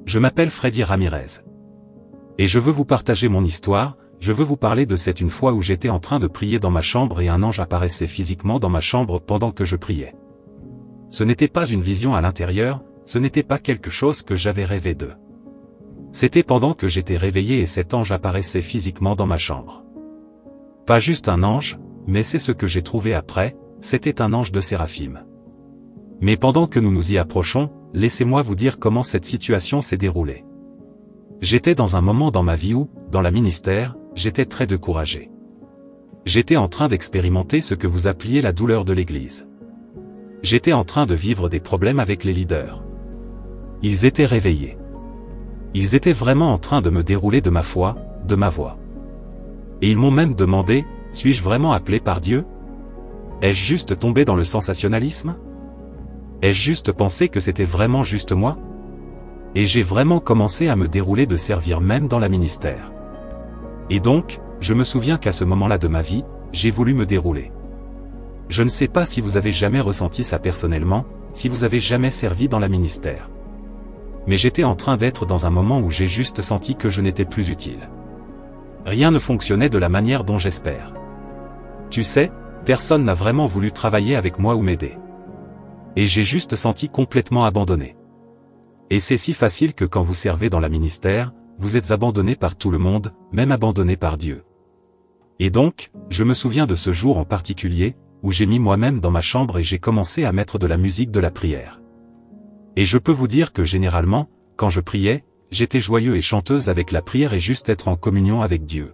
Je m'appelle Freddy Ramirez. Et je veux vous partager mon histoire, je veux vous parler de cette une fois où j'étais en train de prier dans ma chambre et un ange apparaissait physiquement dans ma chambre pendant que je priais. Ce n'était pas une vision à l'intérieur, ce n'était pas quelque chose que j'avais rêvé de. C'était pendant que j'étais réveillé et cet ange apparaissait physiquement dans ma chambre. Pas juste un ange, mais c'est ce que j'ai trouvé après, c'était un ange de séraphim. Mais pendant que nous nous y approchons, laissez-moi vous dire comment cette situation s'est déroulée. J'étais dans un moment dans ma vie où, dans le ministère, j'étais très découragé. J'étais en train d'expérimenter ce que vous appeliez la douleur de l'Église. J'étais en train de vivre des problèmes avec les leaders. Ils étaient réveillés. Ils étaient vraiment en train de me dérouler de ma foi, de ma voix. Et ils m'ont même demandé, suis-je vraiment appelé par Dieu? Ai-je juste tombé dans le sensationnalisme? Ai-je juste pensé que c'était vraiment juste moi? Et j'ai vraiment commencé à me dérouler de servir même dans le ministère. Et donc, je me souviens qu'à ce moment-là de ma vie, j'ai voulu me dérouler. Je ne sais pas si vous avez jamais ressenti ça personnellement, si vous avez jamais servi dans le ministère. Mais j'étais en train d'être dans un moment où j'ai juste senti que je n'étais plus utile. Rien ne fonctionnait de la manière dont j'espère. Tu sais, personne n'a vraiment voulu travailler avec moi ou m'aider. Et j'ai juste senti complètement abandonné. Et c'est si facile que quand vous servez dans le ministère, vous êtes abandonné par tout le monde, même abandonné par Dieu. Et donc, je me souviens de ce jour en particulier, où j'ai mis moi-même dans ma chambre et j'ai commencé à mettre de la musique de la prière. Et je peux vous dire que généralement, quand je priais, j'étais joyeux et chanteuse avec la prière et juste être en communion avec Dieu.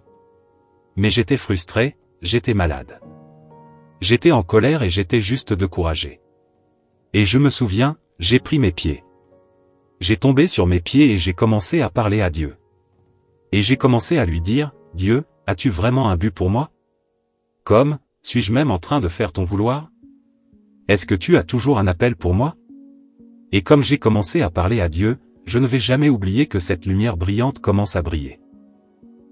Mais j'étais frustré, j'étais malade. J'étais en colère et j'étais juste découragé. Et je me souviens, j'ai pris mes pieds. J'ai tombé sur mes pieds et j'ai commencé à parler à Dieu. Et j'ai commencé à lui dire, Dieu, as-tu vraiment un but pour moi? Comme, suis-je même en train de faire ton vouloir? Est-ce que tu as toujours un appel pour moi? Et comme j'ai commencé à parler à Dieu, je ne vais jamais oublier que cette lumière brillante commence à briller.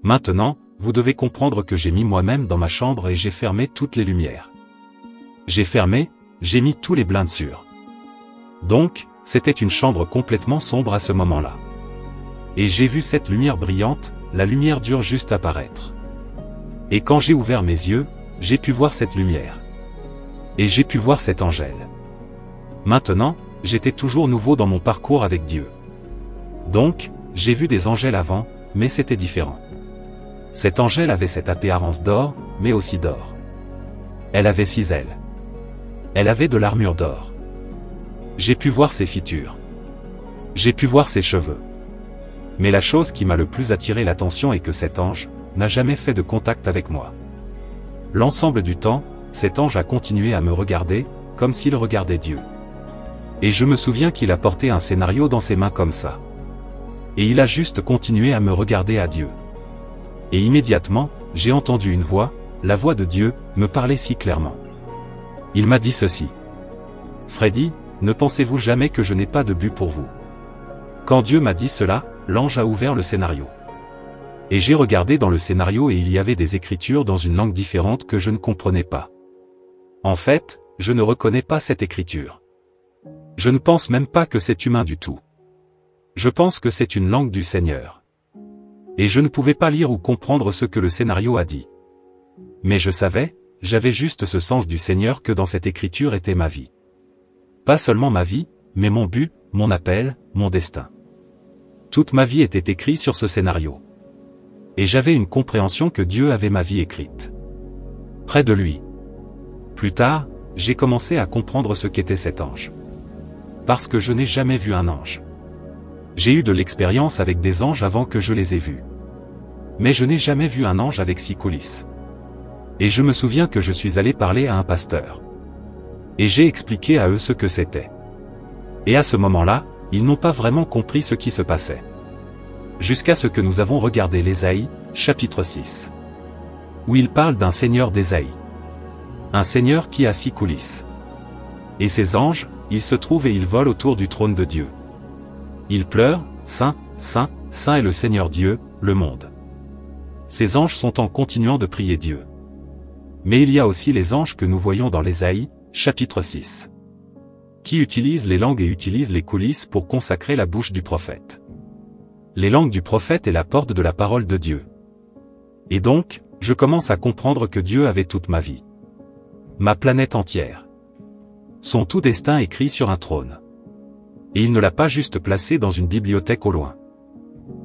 Maintenant, vous devez comprendre que j'ai mis moi-même dans ma chambre et j'ai fermé toutes les lumières. J'ai fermé, j'ai mis tous les blindes sur. Donc, c'était une chambre complètement sombre à ce moment-là. Et j'ai vu cette lumière brillante, la lumière dure juste apparaître. Et quand j'ai ouvert mes yeux, j'ai pu voir cette lumière. Et j'ai pu voir cet angèle. Maintenant, j'étais toujours nouveau dans mon parcours avec Dieu. Donc, j'ai vu des angèles avant, mais c'était différent. Cet angèle avait cette apparence d'or, mais aussi d'or. Elle avait 6 ailes. Elle avait de l'armure d'or. J'ai pu voir ses features. J'ai pu voir ses cheveux. Mais la chose qui m'a le plus attiré l'attention est que cet ange n'a jamais fait de contact avec moi. L'ensemble du temps, cet ange a continué à me regarder, comme s'il regardait Dieu. Et je me souviens qu'il a porté un scénario dans ses mains comme ça. Et il a juste continué à me regarder à Dieu. Et immédiatement, j'ai entendu une voix, la voix de Dieu, me parler si clairement. Il m'a dit ceci. Freddy, ne pensez-vous jamais que je n'ai pas de but pour vous? Quand Dieu m'a dit cela, l'ange a ouvert le scénario. Et j'ai regardé dans le scénario et il y avait des écritures dans une langue différente que je ne comprenais pas. En fait, je ne reconnais pas cette écriture. Je ne pense même pas que c'est humain du tout. Je pense que c'est une langue du Seigneur. Et je ne pouvais pas lire ou comprendre ce que le scénario a dit. Mais je savais, j'avais juste ce sens du Seigneur que dans cette écriture était ma vie. Pas seulement ma vie, mais mon but, mon appel, mon destin. Toute ma vie était écrite sur ce scénario. Et j'avais une compréhension que Dieu avait ma vie écrite. Près de lui. Plus tard, j'ai commencé à comprendre ce qu'était cet ange. Parce que je n'ai jamais vu un ange. J'ai eu de l'expérience avec des anges avant que je les ai vus. Mais je n'ai jamais vu un ange avec 6 coulisses. Et je me souviens que je suis allé parler à un pasteur. Et j'ai expliqué à eux ce que c'était. Et à ce moment-là, ils n'ont pas vraiment compris ce qui se passait. Jusqu'à ce que nous avons regardé l'Ésaïe, chapitre 6. Où il parle d'un seigneur d'Ésaïe. Un seigneur qui a 6 coulisses. Et ces anges, ils se trouvent et ils volent autour du trône de Dieu. Ils pleurent, Saint, Saint, Saint est le Seigneur Dieu, le monde. Ces anges sont en continuant de prier Dieu. Mais il y a aussi les anges que nous voyons dans l'Ésaïe, chapitre 6. Qui utilisent les langues et utilisent les coulisses pour consacrer la bouche du prophète. Les langues du prophète est la porte de la parole de Dieu. Et donc, je commence à comprendre que Dieu avait toute ma vie. Ma planète entière. Son tout destin écrit sur un trône. Et il ne l'a pas juste placé dans une bibliothèque au loin.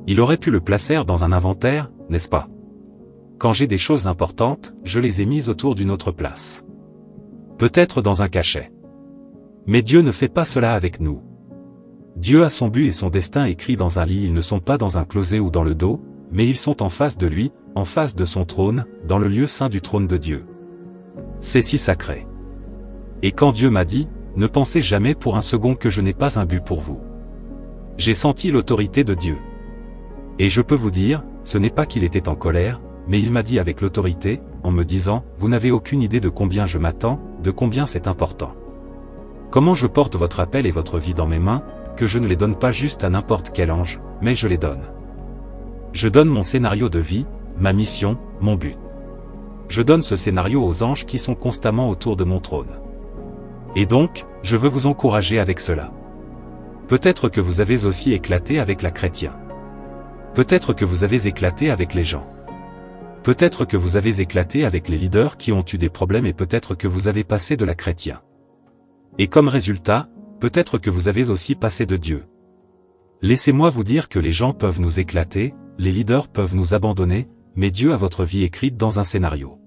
Il aurait pu le placer dans un inventaire, n'est-ce pas? Quand j'ai des choses importantes, je les ai mises autour d'une autre place. Peut-être dans un cachet. Mais Dieu ne fait pas cela avec nous. Dieu a son but et son destin écrit dans un lit, ils ne sont pas dans un closet ou dans le dos, mais ils sont en face de lui, en face de son trône, dans le lieu saint du trône de Dieu. C'est si sacré. Et quand Dieu m'a dit, ne pensez jamais pour un second que je n'ai pas un but pour vous. J'ai senti l'autorité de Dieu. Et je peux vous dire, ce n'est pas qu'il était en colère, mais il m'a dit avec l'autorité, en me disant, vous n'avez aucune idée de combien je m'attends, de combien c'est important. Comment je porte votre appel et votre vie dans mes mains, que je ne les donne pas juste à n'importe quel ange, mais je les donne. Je donne mon scénario de vie, ma mission, mon but. Je donne ce scénario aux anges qui sont constamment autour de mon trône. Et donc, je veux vous encourager avec cela. Peut-être que vous avez aussi éclaté avec la chrétien. Peut-être que vous avez éclaté avec les gens. Peut-être que vous avez éclaté avec les leaders qui ont eu des problèmes et peut-être que vous avez passé de la chrétien. Et comme résultat, peut-être que vous avez aussi passé de Dieu. Laissez-moi vous dire que les gens peuvent nous éclater, les leaders peuvent nous abandonner, mais Dieu a votre vie écrite dans un scénario.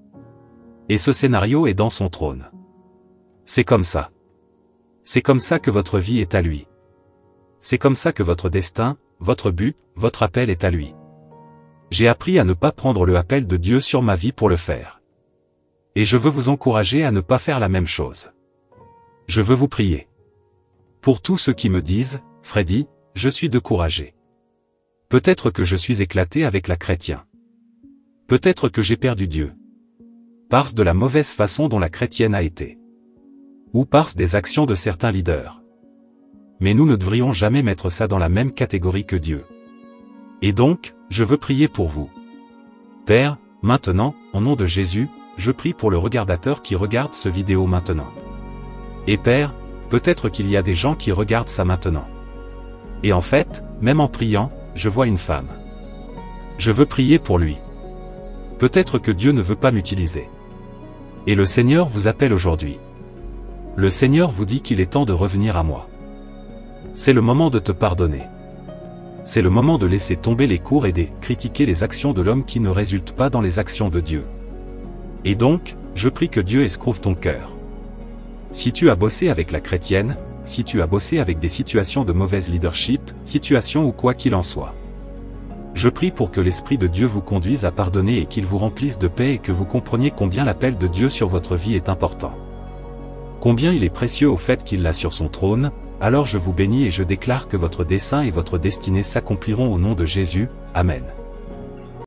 Et ce scénario est dans son trône. C'est comme ça. C'est comme ça que votre vie est à lui. C'est comme ça que votre destin, votre but, votre appel est à lui. J'ai appris à ne pas prendre le appel de Dieu sur ma vie pour le faire. Et je veux vous encourager à ne pas faire la même chose. Je veux vous prier. Pour tous ceux qui me disent, Freddy, je suis découragé. Peut-être que je suis éclaté avec la chrétien. Peut-être que j'ai perdu Dieu. Parce de la mauvaise façon dont la chrétienne a été. Ou parce des actions de certains leaders. Mais nous ne devrions jamais mettre ça dans la même catégorie que Dieu. Et donc, je veux prier pour vous. Père, maintenant, au nom de Jésus, je prie pour le regardateur qui regarde ce vidéo maintenant. Et Père, peut-être qu'il y a des gens qui regardent ça maintenant. Et en fait, même en priant, je vois une femme. Je veux prier pour lui. Peut-être que Dieu ne veut pas m'utiliser. Et le Seigneur vous appelle aujourd'hui. Le Seigneur vous dit qu'il est temps de revenir à moi. C'est le moment de te pardonner. C'est le moment de laisser tomber les cours et de critiquer les actions de l'homme qui ne résultent pas dans les actions de Dieu. Et donc, je prie que Dieu escrouve ton cœur. Si tu as bossé avec la chrétienne, si tu as bossé avec des situations de mauvaise leadership, situations ou quoi qu'il en soit. Je prie pour que l'Esprit de Dieu vous conduise à pardonner et qu'il vous remplisse de paix et que vous compreniez combien l'appel de Dieu sur votre vie est important. Combien il est précieux au fait qu'il l'a sur son trône, alors je vous bénis et je déclare que votre dessein et votre destinée s'accompliront au nom de Jésus. Amen.